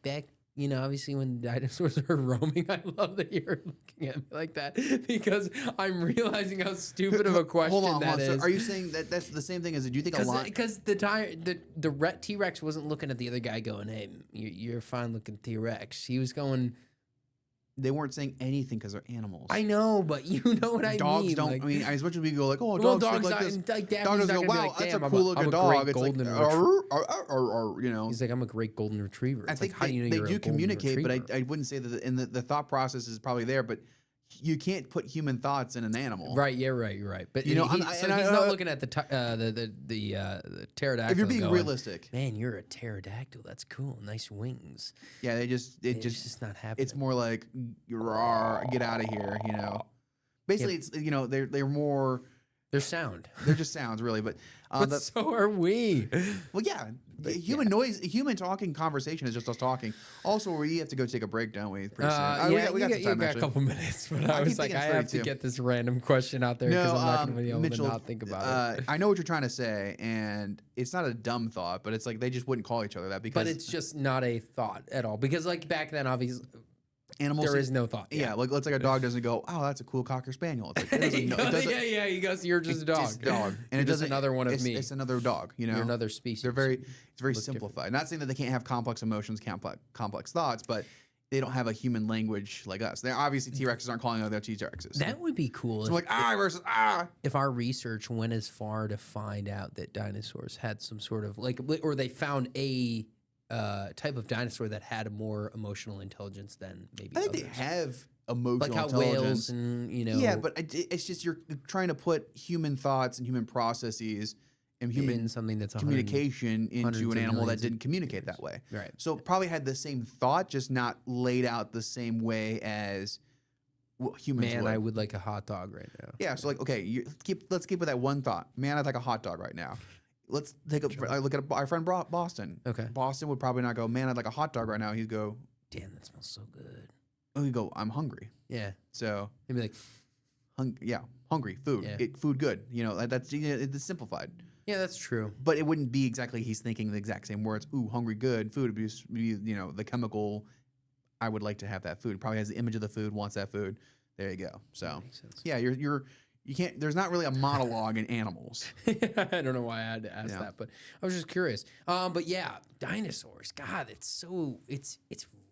Obviously when dinosaurs are roaming. I love that you're looking at me like that because I'm realizing how stupid of a question Hold on. that is. So are you saying that that's the same thing as? Do you think a lot? Because the T-Rex wasn't looking at the other guy going, "Hey, you're a fine looking T-Rex." He was going. They weren't saying anything because they're animals. I know, but you know what I mean. Dogs don't. Like, I mean, as much as we go like, oh, well, dogs dogs look like this. like Daphne's Dogs not go, gonna be wow, like, that's a "Damn, cool I'm looking a dog. great It's like, golden retriever." you know. He's like, I'm a great golden retriever. I It's think like, how do you know they you're a do golden communicate, but retriever? I wouldn't say that. And the thought process is probably there, but you can't put human thoughts in an animal. Right, yeah, right, you're right. But You know, he's not looking at the pterodactyl. If you're being going, realistic, man, you're a pterodactyl. That's cool. Nice wings. yeah, It's just not happening. it's more like "Rawr, get out of here, Basically, it's they're more They're sound. they're just sounds really, but But so are we. well, yeah, human talking conversation is just us talking. Also, we have to go take a break, don't we? Pretty soon. We got some time a actually. couple minutes, but I keep was like, thinking I it's have to 32. get this random question out there because I'm not going to be able Mitchell, to not think about it. I know what you're trying to say, and it's not a dumb thought, but it's like they just wouldn't call each other that because But it's just not a thought at all. Because like back then, obviously, animals. there is no thought. Yeah, like let's like a dog doesn't go, oh, that's a cool cocker spaniel. It's like, it doesn't know. It doesn't, yeah. He goes, you're just a dog. It's dog, and You're it just doesn't. another one of it's, me. It's another dog. You're another species. It's very Look simplified. Not saying that they can't have complex emotions, complex thoughts, but they don't have a human language like us. They're obviously T-Rexes aren't calling other T-Rexes. That would be cool. So like versus ah. If our research went as far to find out that dinosaurs had some sort of or they found a type of dinosaur that had a more emotional intelligence than maybe I think others. they have emotional Like how intelligence. whales and Yeah, but it's just you're trying to put human thoughts and human processes and human in something that's communication hundreds into an of animal that millions of didn't communicate that way. Right. So probably had the same thought, just not laid out the same way as what humans Man, would. I would like a hot dog right now. Yeah. So like, okay, let's keep with that one thought. Man, I'd like a hot dog right now. Let's take a look at our friend Boston. Okay. Boston would probably not go, man, I'd like a hot dog right now. He'd go, Damn, that smells so good. oh, he'd go, I'm hungry. Yeah. So He'd be like, hungry, food, Yeah. food good. That's it's simplified. Yeah, that's true. But it wouldn't be exactly he's thinking the exact same words. Ooh, hungry, good food abuse. The chemical. I would like to have that food. Probably has the image of the food, wants that food. There you go. So makes sense. yeah, you can't. There's not really a monologue in animals. I don't know why I had to ask that, but I was just curious. But yeah, dinosaurs. God, it's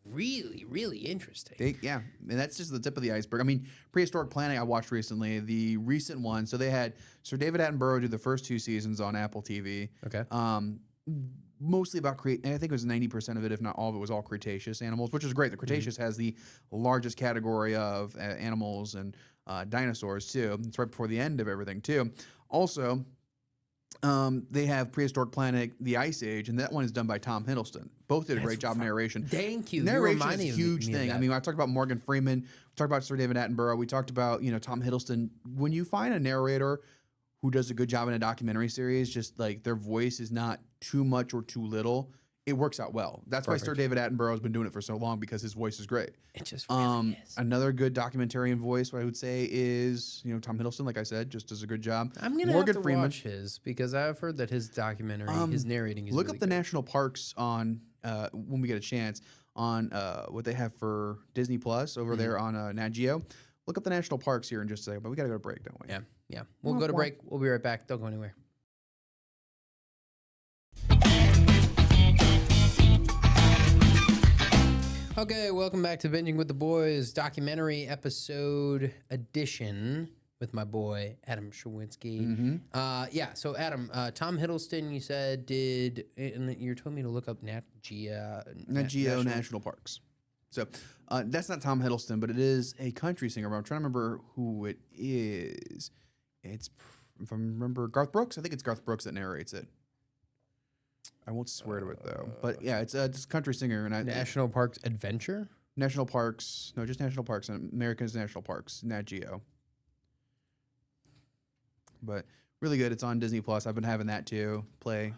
really, really interesting. And that's just the tip of the iceberg. I mean, Prehistoric Planet I watched recently, the recent one. So they had Sir David Attenborough do the first 2 seasons on Apple TV. Okay. Mostly about I think it was 90% of it, if not all of it, was all Cretaceous animals, which is great. The Cretaceous has the largest category of animals and dinosaurs too. It's right before the end of everything too. Also, they have Prehistoric Planet, The Ice Age, and that one is done by Tom Hiddleston. Both did a great job narration. Thank you. Narration is a huge thing. I mean, I talked about Morgan Freeman, we talked about Sir David Attenborough, we talked about Tom Hiddleston. When you find a narrator who does a good job in a documentary series, just like their voice is not too much or too little, it works out well. That's why Sir David Attenborough has been doing it for so long, because his voice is great. It just really is. Another good documentarian voice, what I would say, is Tom Hiddleston. Like I said, just does a good job. I'm gonna have to watch his, because I've heard that his documentary, his narrating is look really up the good. national parks on when we get a chance on what they have for Disney Plus over there on Nat Geo. Look up the national parks here in just a second, but we got to go to break, don't we? Yeah. We'll go to break. We'll be right back. Don't go anywhere. Okay, welcome back to Binging with the Boys documentary episode edition with my boy Adam Shawinski. So Adam, Tom Hiddleston, you said and you told me to look up Nat Geo National Parks. So that's not Tom Hiddleston, but it is a country singer. But I'm trying to remember who it is. It's, if I remember, Garth Brooks. I think it's Garth Brooks that narrates it. I won't swear to it though. But yeah, it's a country singer. And National Parks Adventure? National Parks. No, just National Parks. And America's National Parks. Nat Geo. But really good. It's on Disney Plus. I've been having that too play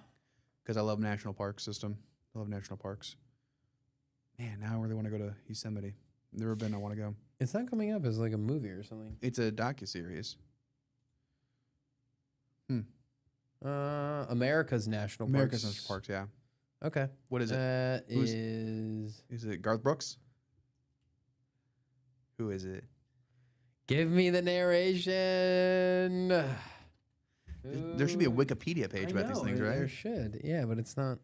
because I love National Park system. I love national parks. Man, now I really want to go to Yosemite. Never been. I want to go. It's not coming up as like a movie or something. It's a docuseries. America's National Parks. America's National Parks, yeah. Okay. What is it? Is it Garth Brooks? Who is it? Give me the narration. There should be a Wikipedia page about these things, right? There should. Yeah, but it's not.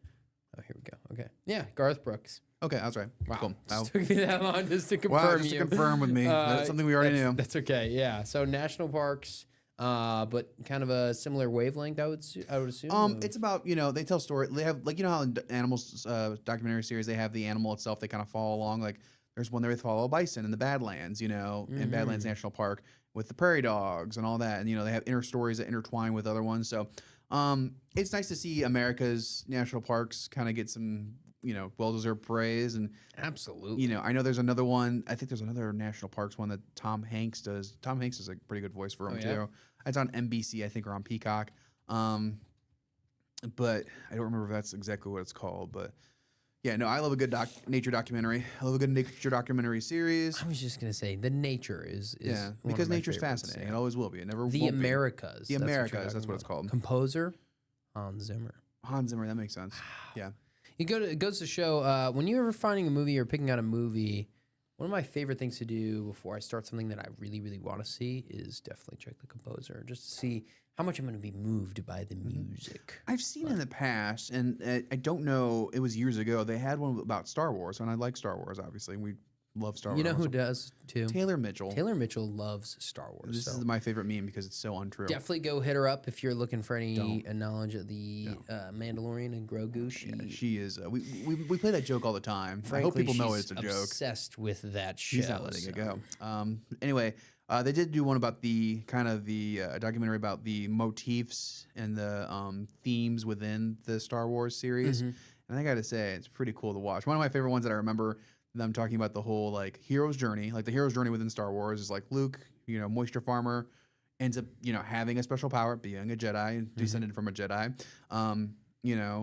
Oh, here we go. Okay. Yeah, Garth Brooks. Okay, that's right. Wow. Cool. Just took me that long just to confirm Wow, just to confirm with me. That's something we already knew. That's okay. Yeah. So national parks, but kind of a similar wavelength, I would assume. It's about, they tell story. They have, like, how in animals documentary series, they have the animal itself. They kind of follow along. Like, there's one there they follow a bison in the Badlands, in Badlands National Park with the prairie dogs and all that. And, they have inner stories that intertwine with other ones. So it's nice to see America's national parks kind of get some, well-deserved praise. And absolutely, I know there's another one. I think there's another national parks one that Tom Hanks does. Tom Hanks is a pretty good voice for him too. It's on NBC, I think, or on Peacock. But I don't remember if that's exactly what it's called. But yeah, no, I love a good nature documentary. I love a good nature documentary series. I was just gonna say the nature is because nature's fascinating. It always will be. It never the won't Americas. Be. The Americas. That's what it's called. Composer Hans Zimmer. Hans Zimmer. That makes sense. Yeah. It goes to show when you're ever finding a movie or picking out a movie, one of my favorite things to do before I start something that I really, really want to see is definitely check the composer, just to see how much I'm going to be moved by the music. I've seen in the past, and I don't know, it was years ago, they had one about Star Wars, and I like Star Wars, obviously. We love Star Wars. You know who does, too? Taylor Mitchell. Taylor Mitchell loves Star Wars. This is my favorite meme because it's so untrue. Definitely go hit her up if you're looking for any knowledge of the Mandalorian and Grogu. She is. We play that joke all the time. Frankly, I hope people know it's a joke. Obsessed with that show. She's not letting it go. Anyway, they did do one about the documentary about the motifs and the themes within the Star Wars series. And I got to say, it's pretty cool to watch. One of my favorite ones that I remember them talking about the whole hero's journey, the hero's journey within Star Wars is like Luke, moisture farmer, ends up having a special power, being a Jedi, descended from a Jedi,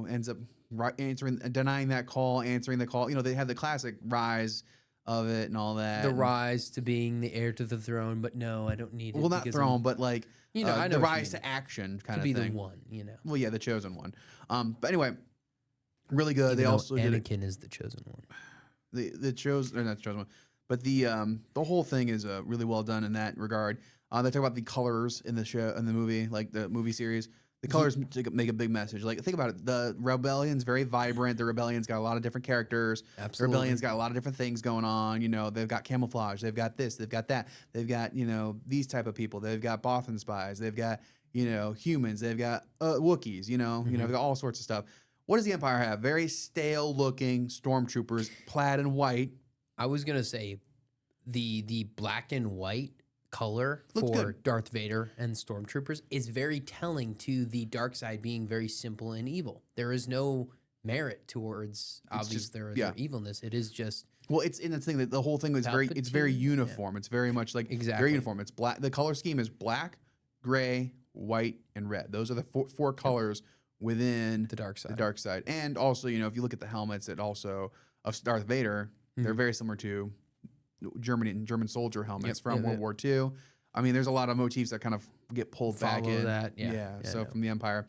ends up denying that call, answering the call. They have the classic rise of it and all that. The and- rise to being the heir to the throne, but no, I don't need it. well, not because throne, I'm- but like I know the what you rise mean. to action to kind be of thing. the one, Well, yeah, the chosen one. But anyway, really good. Even They though also did Anakin is the chosen one. the chosen, or not the chosen one, but the whole thing is really well done in that regard. They talk about the colors in the show, in the movie, like the movie series. The colors make a big message. Like, think about it. The rebellion's very vibrant. The rebellion's got a lot of different characters. Absolutely. The rebellion's got a lot of different things going on. You know, they've got camouflage. They've got this. They've got that. They've got, you know, these type of people. They've got Bothan spies. They've got, you know, humans. They've got Wookiees. You know, they've got all sorts of stuff. What does the Empire have? Very stale-looking stormtroopers, plaid and white. I was gonna say the black and white color Looks for good. Darth Vader and stormtroopers is very telling to the dark side being very simple and evil. There is no merit towards just- their yeah. evilness. It is just Well, it's in the thing that the whole thing was very, it's very Palpatine, uniform. It's very much like Exactly. very uniform. It's black. The color scheme is black, gray, white, and red. Those are the four colors within the dark side. the dark side. And also, you know, if you look at the helmets, it also of Darth Vader, they're very similar to German soldier helmets Yep, from yep, World War II. I mean, there's a lot of motifs that kind of get pulled back Follow in. that, yeah. Yeah, so no. from the Empire.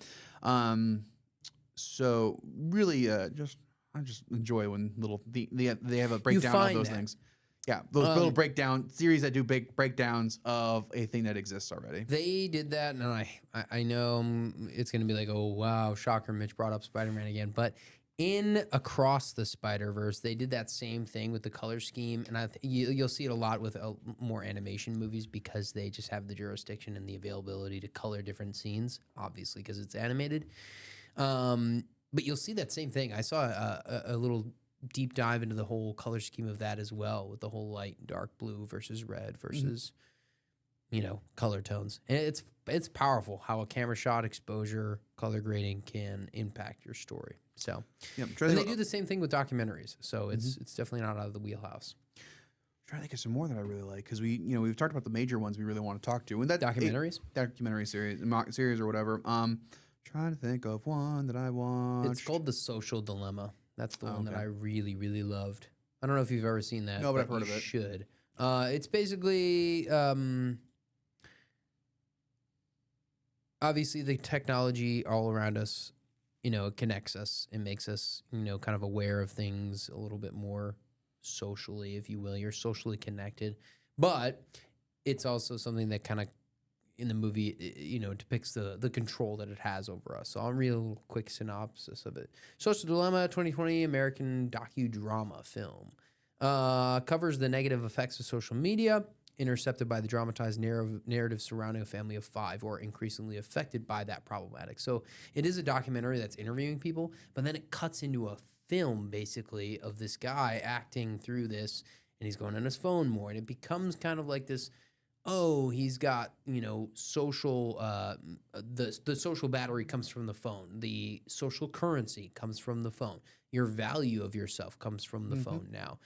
So really, I just enjoy when they have a breakdown of find those that. things. Yeah, those little breakdown series that do big breakdowns of a thing that exists already. They did that, and I know it's going to be like, oh, wow, shocker, Mitch brought up Spider-Man again. But in Across the Spider-Verse, they did that same thing with the color scheme, and you'll see it a lot with more animation movies because they just have the jurisdiction and the availability to color different scenes, obviously, because it's animated. But you'll see that same thing. I saw a little deep dive into the whole color scheme of that as well, with the whole light and dark blue versus red versus you know, color tones. And it's powerful how a camera shot, exposure, color grading can impact your story. So Yeah, and they do the same thing with documentaries. So it's definitely not out of the wheelhouse. trying to think of some more that I really like because we've talked about the major ones we really want to talk to. And that Documentaries? documentary series, series or whatever. Trying to think of one that I watched. It's called The Social Dilemma. That's the one that okay. I really, really loved. I don't know if you've ever seen that. No, but I've heard you of it. should. It's basically obviously the technology all around us, you know, it connects us. It makes us, you know, kind of aware of things a little bit more socially, if you will. You're socially connected. But it's also something that kind of in the movie, you know, depicts the control that it has over us. So I'll read a little quick synopsis of it. Social Dilemma, 2020 American docudrama film. Covers the negative effects of social media, intercepted by the dramatized narrative surrounding a family of 5 who are increasingly affected by that problematic. So it is a documentary that's interviewing people, but then it cuts into a film, basically, of this guy acting through this, and he's going on his phone more, and it becomes kind of like this, oh, he's got, you know, social, the social battery comes from the phone. The social currency comes from the phone. Your value of yourself comes from the phone now.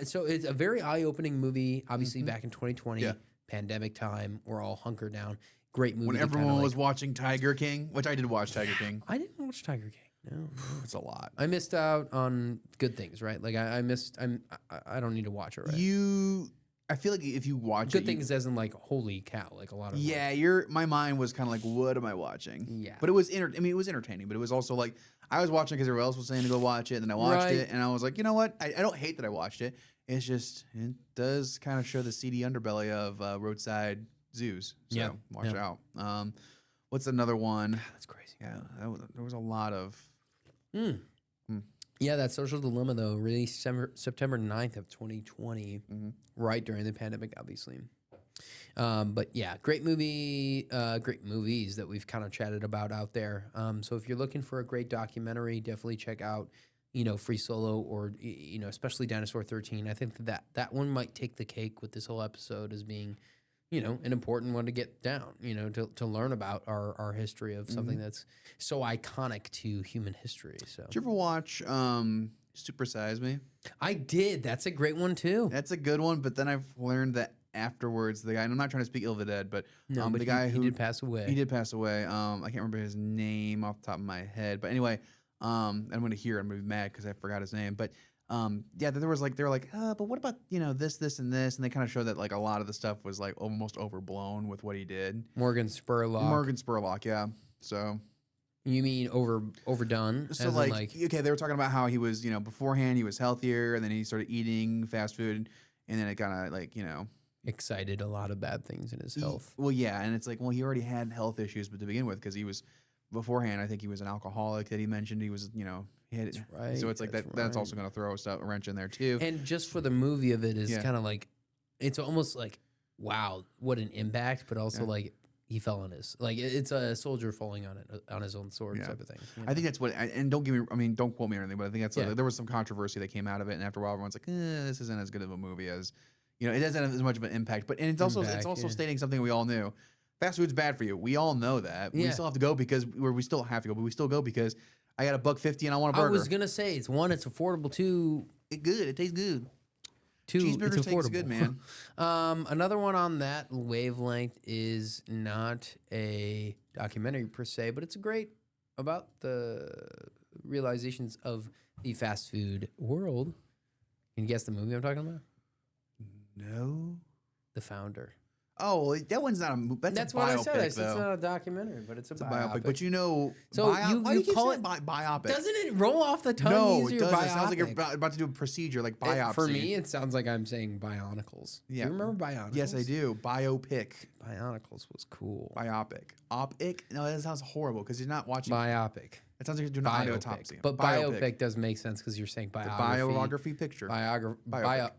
So it's a very eye-opening movie, obviously back in 2020, pandemic time, we're all hunkered down. Great movie. When to kinda everyone was watching Tiger King, which I did watch Tiger King. I didn't watch Tiger King. No. It's a lot. I missed out on good things, right? Like I don't need to watch it, right? I feel like if you watch Good it, things as in like, holy cow, like a lot of my mind was kind of like, what am I watching? Yeah. But it was it was entertaining, but it was also like I was watching because everyone else was saying to go watch it, and then I watched Right. it, and I was like, you know what? I don't hate that I watched it. It's just it does kind of show the seedy underbelly of roadside zoos. So Yeah. watch Yeah. out. What's another one? That's crazy. Yeah, there was a lot of. Yeah, that Social Dilemma, though, released September 9th of 2020, right during the pandemic, obviously. But yeah, great movie, great movies that we've kind of chatted about out there. So if you're looking for a great documentary, definitely check out, you know, Free Solo or, you know, especially Dinosaur 13. I think that one might take the cake with this whole episode as being, you know, an important one to get down, you know, to learn about our history of something that's so iconic to human history. So Did you ever watch Super Size Me? I did. That's a great one too. That's a good one, but then I've learned that afterwards, the guy, and I'm not trying to speak ill of the dead, but No, but the guy he who did pass away. He did pass away. I can't remember his name off the top of my head, but anyway, I'm going to hear it. I'm going to be mad because I forgot his name. But Yeah, there was like they were like, but what about this, and this, and they kind of showed that like a lot of the stuff was like almost overblown with what he did. Morgan Spurlock. Morgan Spurlock, yeah. So You mean overdone? So As in, like, okay, they were talking about how he was, beforehand he was healthier, and then he started eating fast food, and then it kind of like, excited a lot of bad things in his health. Well, yeah, and it's like, well, he already had health issues, but to begin with, because he was beforehand, I think he was an alcoholic that he mentioned. He was, he had. That's right. So it's like that's also going to throw a wrench in there too. And just for the movie of it is kind of like, it's almost like, wow, what an impact, but also like he fell on his, like it's a soldier falling on his own sword type of thing. I think that's what, and don't quote me or anything, but I think that's like, there was some controversy that came out of it, and after a while, everyone's like, this isn't as good of a movie as, it doesn't have as much of an impact. But it's also stating something we all knew. Fast food's bad for you. We all know that. We still have to go because we still have to go, but we still go because I got $1.50 and I want a burger. I was gonna say it's affordable. Two, it's good. It tastes good. Cheeseburgers it's affordable. Taste good, man. Another one on that wavelength is not a documentary per se, but it's about the realizations of the fast food world. Can you guess the movie I'm talking about? No. The Founder. Oh, that one's not a movie. That's a what biopic, I said. It's though. not a documentary, but it's a biopic. But so why do you keep call saying it biopic? Doesn't it roll off the tongue No, easier? it doesn't. Biopic? It sounds like you're about to do a procedure, like biopsy. For me, it sounds like I'm saying Bionicles. Yeah. Do you remember Bionicles? Yes, I do. Biopic. Bionicles was cool. Biopic. Opic? No, that sounds horrible because you're not watching. Biopic. It sounds like you're doing an autopsy. But biopic does make sense because you're saying biography. Biography picture. Biopic. Biopic.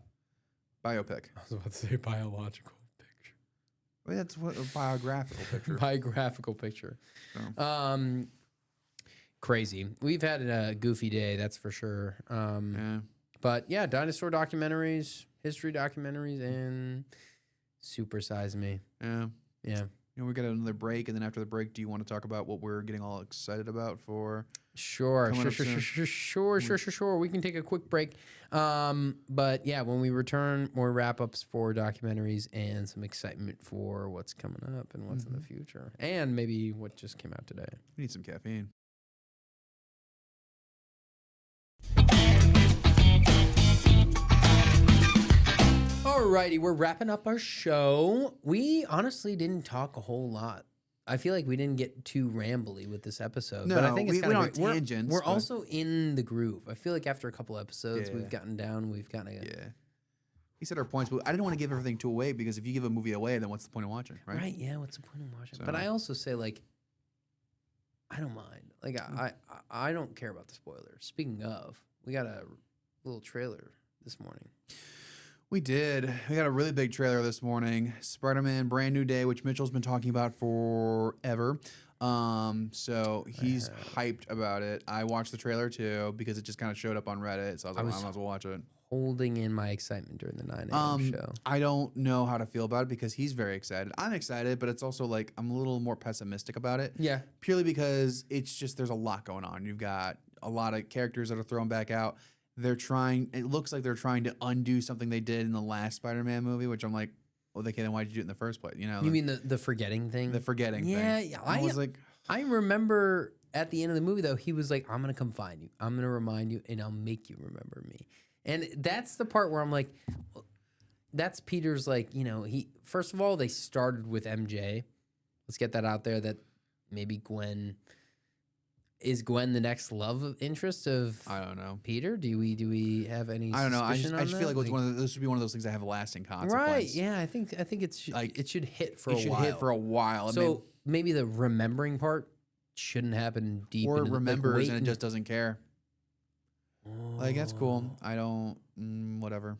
I was about to say biological picture. Well, that's what a biographical picture. Biographical picture. Oh. Crazy. We've had a goofy day, that's for sure. But yeah, dinosaur documentaries, history documentaries, and Super Size Me. Yeah. We got another break, and then after the break, do you want to talk about what we're getting all excited about for? Sure. We can take a quick break. But yeah, when we return, more wrap-ups for documentaries and some excitement for what's coming up and what's in the future. And maybe what just came out today. We need some caffeine. Alrighty, we're wrapping up our show. We honestly didn't talk a whole lot. I feel like we didn't get too rambly with this episode. No, but I think it's kind of tangents. We're also in the groove. I feel like after a couple episodes, we've gotten down. We've kind of We said our points, but I didn't want to give everything away because if you give a movie away, then what's the point of watching, right? Right? Yeah. What's the point of watching? But I also say like, I don't mind. Like I don't care about the spoilers. Speaking of, we got a little trailer this morning. We did. We got a really big trailer this morning. Spider-Man Brand New Day, which Mitchell's been talking about forever. So he's hyped about it. I watched the trailer too because it just kind of showed up on Reddit. So I was like, I might as well watch it. Holding in my excitement during the 9 a.m. show. I don't know how to feel about it because he's very excited. I'm excited, but it's also like I'm a little more pessimistic about it. Yeah. Purely because it's just there's a lot going on. You've got a lot of characters that are thrown back out. It looks like they're trying to undo something they did in the last Spider-Man movie, which I'm like, well, then why'd you do it in the first place? You mean the forgetting thing? The forgetting thing. Yeah. I was like, I remember at the end of the movie, though, he was like, I'm going to come find you. I'm going to remind you, and I'll make you remember me. And that's the part where I'm like, that's Peter's like, first of all, they started with MJ. Let's get that out there that maybe Is Gwen the next love interest of I don't know. Peter? Do we have any? I don't know. I just feel like this would be one of those things that have a lasting consequence. Right? Yeah. I think it's like it should hit for a while. It should hit for a while. So maybe the remembering part shouldn't happen deep. Or remembers and it just doesn't care. Like that's cool. I don't. Whatever.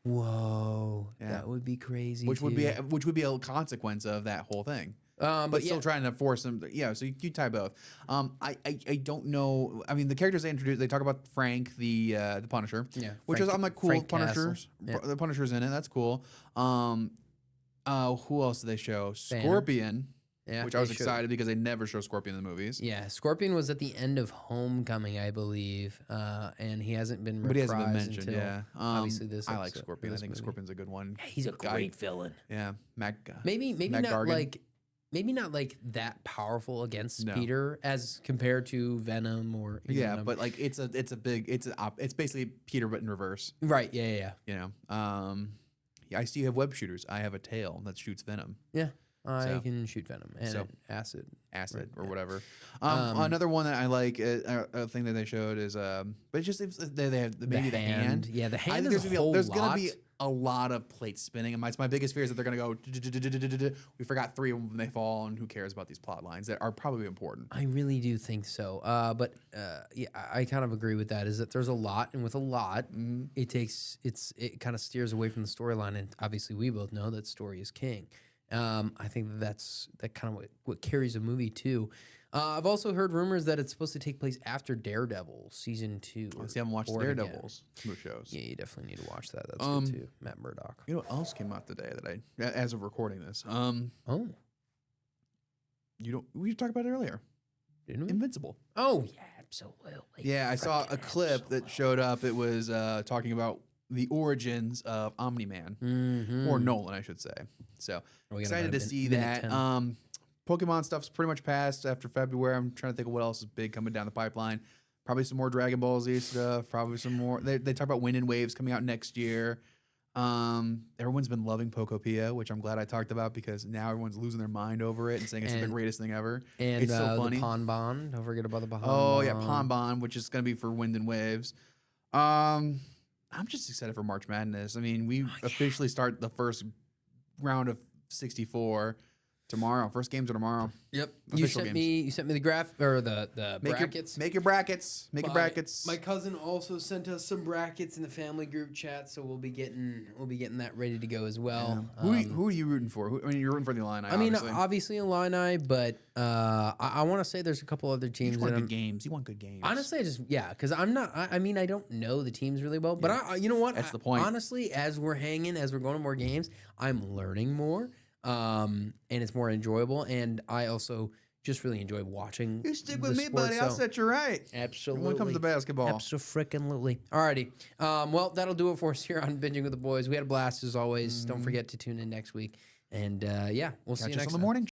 Whoa. Yeah. That would be crazy. Which would be a consequence of that whole thing. But still trying to force them. Yeah, so you tie both. I don't know. I mean, the characters they introduced, they talk about Frank, the Punisher. Yeah, I'm like, cool. Punisher's the Punisher's in it. That's cool. Who else did they show? Banner. Scorpion. Yeah, which I was excited because they never show Scorpion in the movies. Yeah, Scorpion was at the end of Homecoming, I believe, and he hasn't been reprised. But he hasn't been mentioned. Yeah, obviously this. I like Scorpion. I think Scorpion's a good one. Yeah, he's a great villain. Yeah, maybe not Gargan. like maybe not like that powerful against No. Peter as compared to Venom or Yeah, Venom. but like it's basically Peter but in reverse. right, yeah. You know, yeah, I see you have web shooters. I have a tail that shoots venom, Yeah, I So- can shoot Venom and so- acid. acid or yeah. whatever. Um, Another one that I like, a thing that they showed is, but it's just they have maybe the hand. Yeah, the I hand think is a whole there's lot. gonna be a lot of plates spinning, and my biggest fear is that they're gonna go. We forgot 3 of them, and they fall, and who cares about these plot lines that are probably important. I really do think so. But yeah, I kind of agree with that. Is that there's a lot, and with a lot, it kind of steers away from the storyline. And obviously, we both know that story is king. I think that's kind of what carries a movie too. I've also heard rumors that it's supposed to take place after Daredevil season 2. I haven't watched or again. Daredevils shows. Yeah, you definitely need to watch that. That's good too. Matt Murdock. You know what else came out today that as of recording this? Oh, We talked about it earlier. didn't we? Invincible. Oh yeah, absolutely. Yeah, I saw a Frickin' clip that showed up. It was talking about the origins of Omni-Man, Mm-hmm. or Nolan, I should say. So We got excited about to a see minute that. 10. Pokemon stuff's pretty much passed after February. I'm trying to think of what else is big coming down the pipeline. Probably some more Dragon Ball Z stuff. Probably some more. They talk about Wind and Waves coming out next year. Everyone's been loving Pokopia, which I'm glad I talked about because now everyone's losing their mind over it and saying it's the And- greatest thing ever. And it's so the funny. Ponbon. Don't forget about the Ponbon. Oh yeah, Ponbon, which is going to be for Wind and Waves. I'm just excited for March Madness. I mean, we officially start the first round of 64 tomorrow. First games are tomorrow. Yep. Official You sent me the graph or the brackets. Make your brackets. Make your brackets. My cousin also sent us some brackets in the family group chat, so we'll be getting that ready to go as well. Who are you rooting for? You're rooting for the Illini. I mean, obviously. obviously Illini, but I want to say there's a couple other you teams just that want I'm. good games. You want good games. Honestly, because I'm not. I mean, I don't know the teams really well, but you know what? That's the point. Honestly, as we're going to more games, I'm learning more, and it's more enjoyable. And I also just really enjoy watching. you stick the with me, sport, buddy. I'll so- set you right. Absolutely. When it comes to basketball. Absolutely. Alrighty. Well, that'll do it for us here on Binging with the Boys. We had a blast as always. Don't forget to tune in next week. And yeah, we'll see Catch you us next on the time. morning